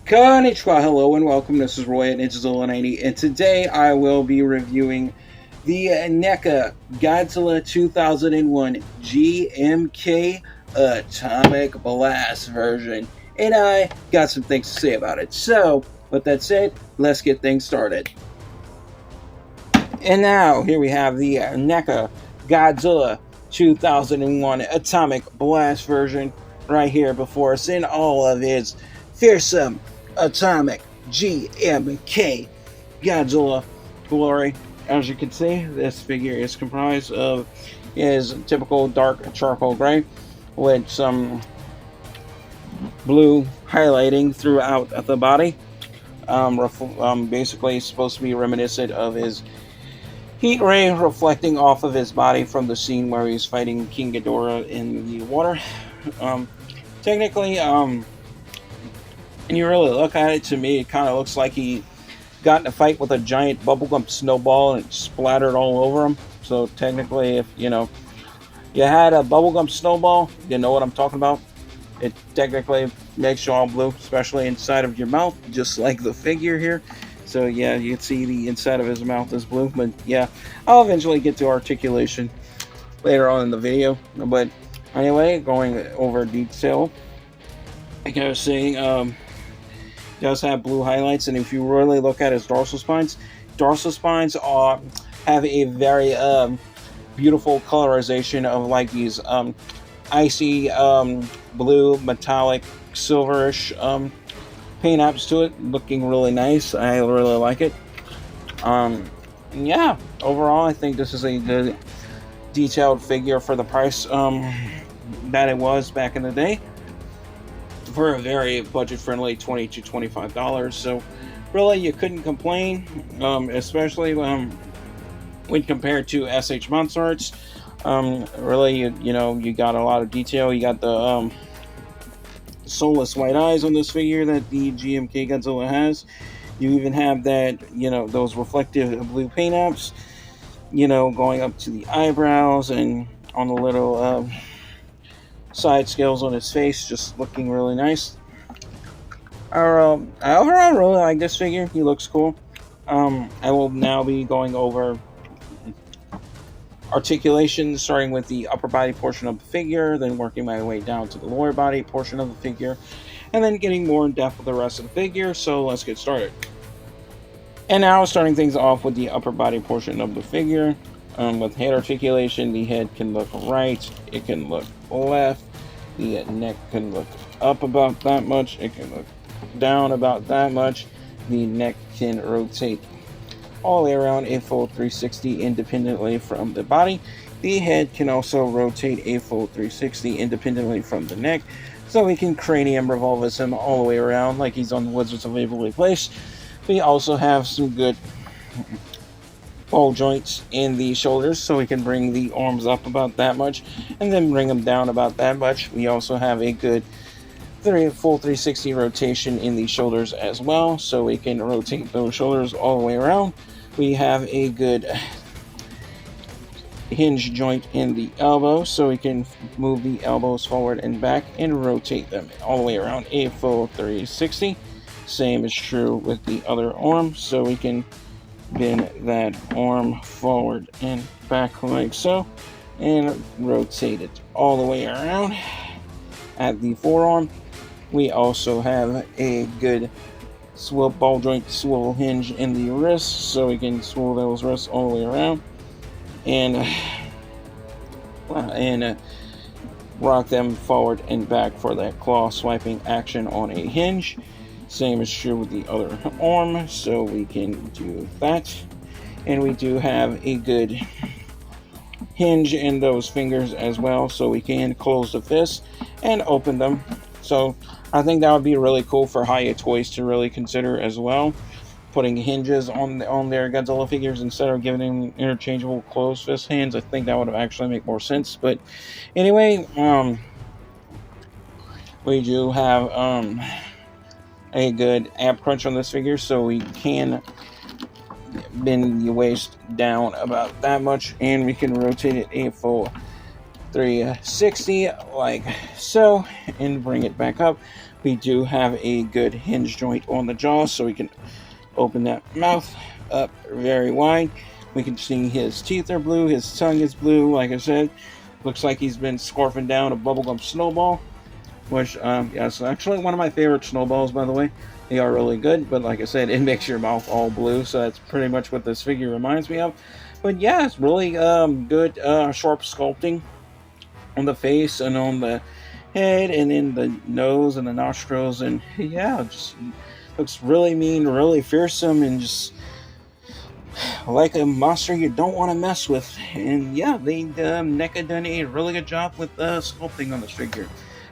Konnichiwa, hello and welcome. This is Roy at Godzilla 90, and today I will be reviewing the NECA Godzilla 2001 GMK Atomic Blast version, and I got some things to say about it. So, with that said, let's get things started. And now, here we have the NECA Godzilla 2001 Atomic Blast version right here before us in all of its fearsome atomic GMK Godzilla glory. As you can see, this figure is comprised of his typical dark charcoal gray with some blue highlighting throughout the body. Basically supposed to be reminiscent of his heat ray reflecting off of his body from the scene where he's fighting King Ghidorah in the water. Technically, and you really look at it, to me, it kind of looks like he got in a fight with a giant bubblegum snowball and it splattered all over him. So technically, if you had a bubblegum snowball, you know what I'm talking about. It technically makes you all blue, especially inside of your mouth, just like the figure here. So yeah, you can see the inside of his mouth is blue. But yeah, I'll eventually get to articulation later on in the video. But anyway, going over detail, like I was saying, does have blue highlights, and if you really look at his dorsal spines have a very beautiful colorization of like these icy blue metallic silverish paint apps to it, looking really nice. I really like it. Yeah, overall I think this is a good detailed figure for the price that it was back in the day, for a very budget-friendly $20 to $25. So really you couldn't complain, especially when compared to SH Monster Arts. Really, you got a lot of detail. You got the soulless white eyes on this figure that the GMK Godzilla has. You even have that, those reflective blue paint apps, going up to the eyebrows and on the little side scales on his face, just looking really nice. I overall really like this figure. He looks cool. I will now be going over articulation, starting with the upper body portion of the figure, then working my way down to the lower body portion of the figure, and then getting more in depth with the rest of the figure. So let's get started. And now starting things off with the upper body portion of the figure. With head articulation, the head can look right, it can look left, the neck can look up about that much, it can look down about that much, the neck can rotate all the way around a full 360 independently from the body. The head can also rotate a full 360 independently from the neck, so we can cranium revolve him all the way around like he's on the Wizards of Waverly Place. We also have some good ball joints in the shoulders, so we can bring the arms up about that much and then bring them down about that much. We also have a good full 360 rotation in the shoulders as well, so we can rotate those shoulders all the way around. We have a good hinge joint in the elbow, so we can move the elbows forward and back and rotate them all the way around a full 360. Same is true with the other arm, so we can bend that arm forward and back like so and rotate it all the way around. At the forearm, we also have a good ball joint swivel hinge in the wrists, so we can swivel those wrists all the way around and rock them forward and back for that claw swiping action on a hinge. Same is true with the other arm, so we can do that. And we do have a good hinge in those fingers as well, so we can close the fist and open them. So I think that would be really cool for Hiya Toys to really consider as well, putting hinges on their Godzilla figures instead of giving them interchangeable closed fist hands. I think that would actually make more sense. But anyway, we do have a good ab crunch on this figure, so we can bend the waist down about that much, and we can rotate it a full 360 like so, and bring it back up. We do have a good hinge joint on the jaw, so we can open that mouth up very wide. We can see his teeth are blue, his tongue is blue, like I said. Looks like he's been scarfing down a bubblegum snowball, which, yeah, it's actually one of my favorite snowballs, by the way. They are really good, but like I said, it makes your mouth all blue, so that's pretty much what this figure reminds me of. But yeah, it's really good, sharp sculpting on the face and on the head and in the nose and the nostrils, and yeah, just looks really mean, really fearsome, and just like a monster you don't want to mess with. And yeah, they NECA done a really good job with sculpting on this figure.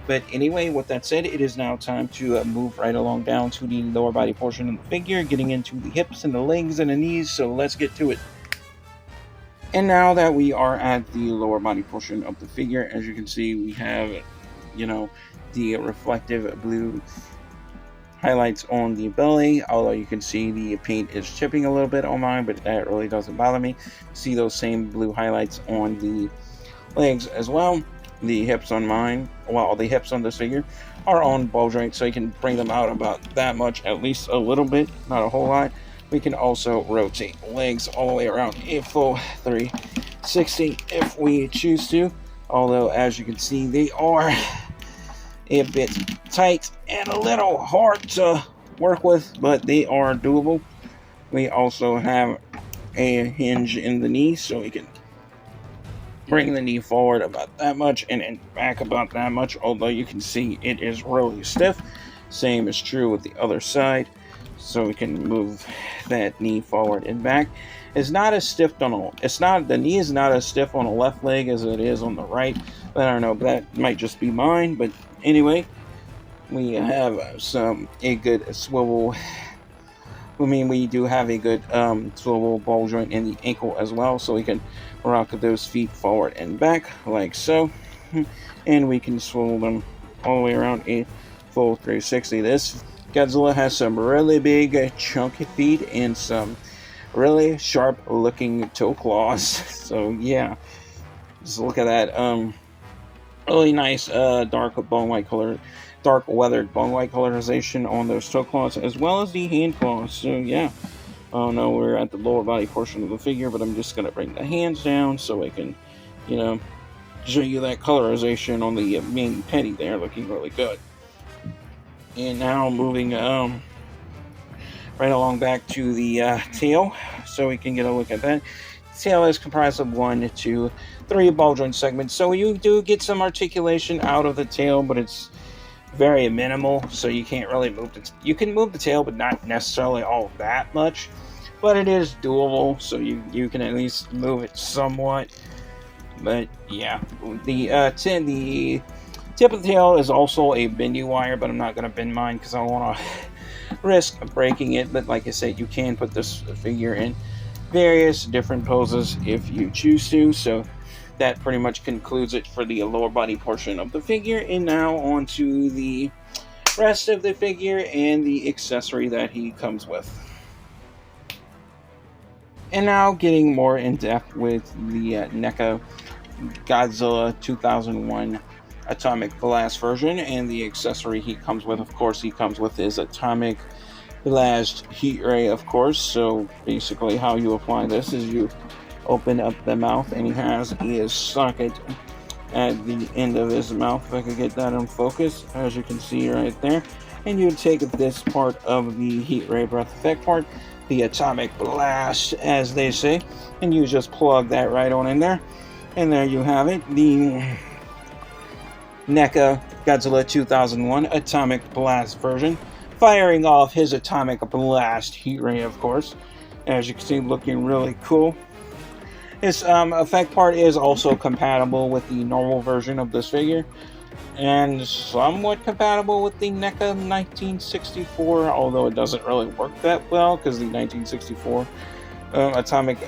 But anyway, with that said, it is now time to move right along down to the lower body portion of the figure, getting into the hips and the legs and the knees, so let's get to it. And now that we are at the lower body portion of the figure, as you can see, we have, you know, the reflective blue highlights on the belly, although you can see the paint is chipping a little bit on mine, but that really doesn't bother me. See those same blue highlights on the legs as well. The hips on mine, well, the hips on this figure are on ball joint, so you can bring them out about that much, at least a little bit, not a whole lot. We can also rotate legs all the way around a full 360 if we choose to, although as you can see, they are a bit tight and a little hard to work with, but they are doable. We also have a hinge in the knee, so we can bring the knee forward about that much and back about that much, although you can see it is really stiff. Same is true with the other side, so we can move that knee forward and back. It's not as stiff on the knee is not as stiff on the left leg as it is on the right, but I don't know, but that might just be mine. But anyway, we have a good swivel. I mean, we do have a good swivel ball joint in the ankle as well, so we can rock those feet forward and back like so, and we can swivel them all the way around a full 360. This Godzilla has some really big chunky feet and some really sharp looking toe claws. So yeah, just look at that really nice dark weathered bone white colorization on those toe claws, as well as the hand claws. So yeah, oh no, we're at the lower body portion of the figure, but I'm just gonna bring the hands down so I can, you know, show you that colorization on the main penny there, looking really good. And now moving right along back to the tail, so we can get a look at that. The tail is comprised of 1, 2, 3 ball joint segments, so you do get some articulation out of the tail, but it's very minimal, so you can't really move it. You can move the tail, but not necessarily all that much, but it is doable, so you can at least move it somewhat. But yeah, the tip of the tail is also a bendy wire, but I'm not going to bend mine because I don't want to risk breaking it. But like I said, you can put this figure in various different poses if you choose to. So that pretty much concludes it for the lower body portion of the figure. And now on to the rest of the figure and the accessory that he comes with. And now getting more in depth with the NECA Godzilla 2001 Atomic Blast version and the accessory he comes with. Of course, he comes with his Atomic Blast heat ray, of course. So basically how you apply this is you open up the mouth, and he has his socket at the end of his mouth. If I could get that in focus, as you can see right there. And you take this part of the heat ray breath effect part, the Atomic Blast as they say, and you just plug that right on in there. And there you have it, the NECA Godzilla 2001 Atomic Blast version, firing off his Atomic Blast heat ray, of course. As you can see, looking really cool. This effect part is also compatible with the normal version of this figure, and somewhat compatible with the NECA 1964, although it doesn't really work that well because the 1964 Atomic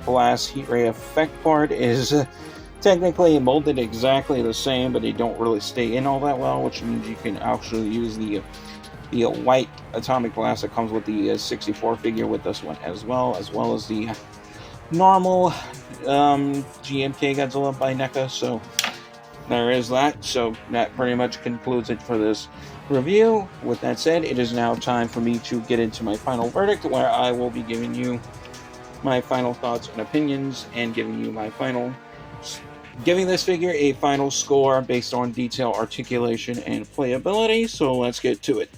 Blast heat ray effect part is technically molded exactly the same, but they don't really stay in all that well, which means you can actually use the white Atomic Blast that comes with the 64 figure with this one as well as the normal GMK Godzilla by NECA. So there is that. So that pretty much concludes it for this review. With that said, it is now time for me to get into my final verdict, where I will be giving you my final thoughts and opinions and giving you my final giving this figure a final score based on detail, articulation, and playability. So let's get to it.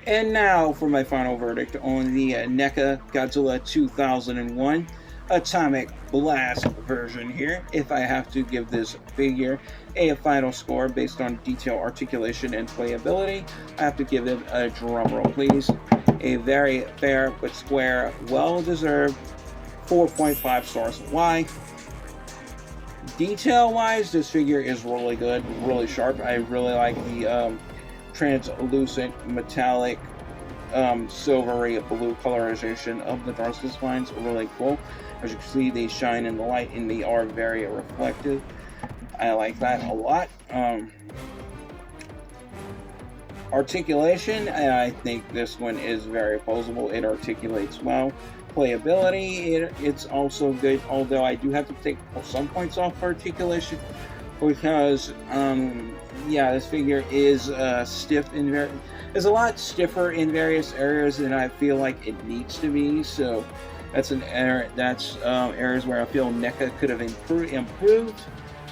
And now for my final verdict on the NECA Godzilla 2001 Atomic Blast version here. If I have to give this figure a final score based on detail, articulation, and playability, I have to give it a drum roll, please. A very fair but square, well-deserved 4.5 stars. Why? Detail-wise, this figure is really good, really sharp. I really like the translucent, metallic, silvery blue colorization of the dorsal spines. Really cool. As you can see, they shine in the light and they are very reflective. I like that a lot. Articulation, I think this one is very posable. It articulates well. Playability, it's also good, although I do have to take some points off articulation because yeah, this figure is stiff in is a lot stiffer in various areas than I feel like it needs to be. So that's an error. That's areas where I feel NECA could have improved.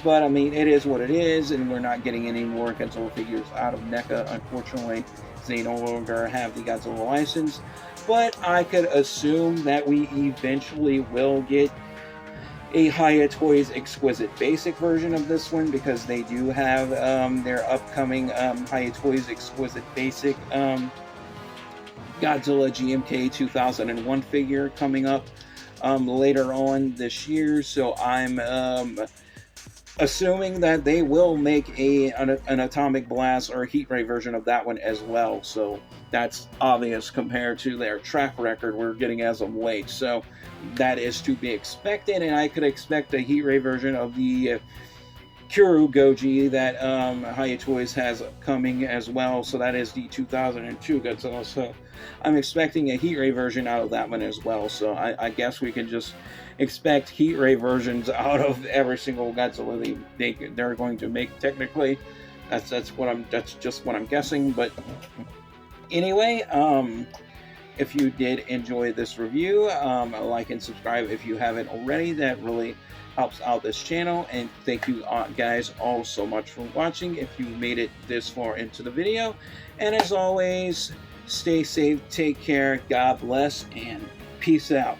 But I mean, it is what it is, and we're not getting any more Godzilla figures out of NECA, unfortunately, because they no longer have the Godzilla license. But I could assume that we eventually will get a Hiya Toys Exquisite Basic version of this one, because they do have their upcoming Hiya Toys Exquisite Basic Godzilla GMK 2001 figure coming up later on this year. So I'm assuming that they will make an Atomic Blast or Heat Ray version of that one as well. So that's obvious compared to their track record we're getting as of late. So that is to be expected, and I could expect a Heat Ray version of the Kuru Goji that Hiya Toys has coming as well. So that is the 2002 Godzilla. So I'm expecting a Heat Ray version out of that one as well. So I guess we can just expect Heat Ray versions out of every single Godzilla they're going to make. Technically, that's just what I'm guessing. But anyway, if you did enjoy this review, like and subscribe if you haven't already. That really helps out this channel. And thank you guys all so much for watching if you made it this far into the video. And as always, stay safe, take care, God bless, and peace out.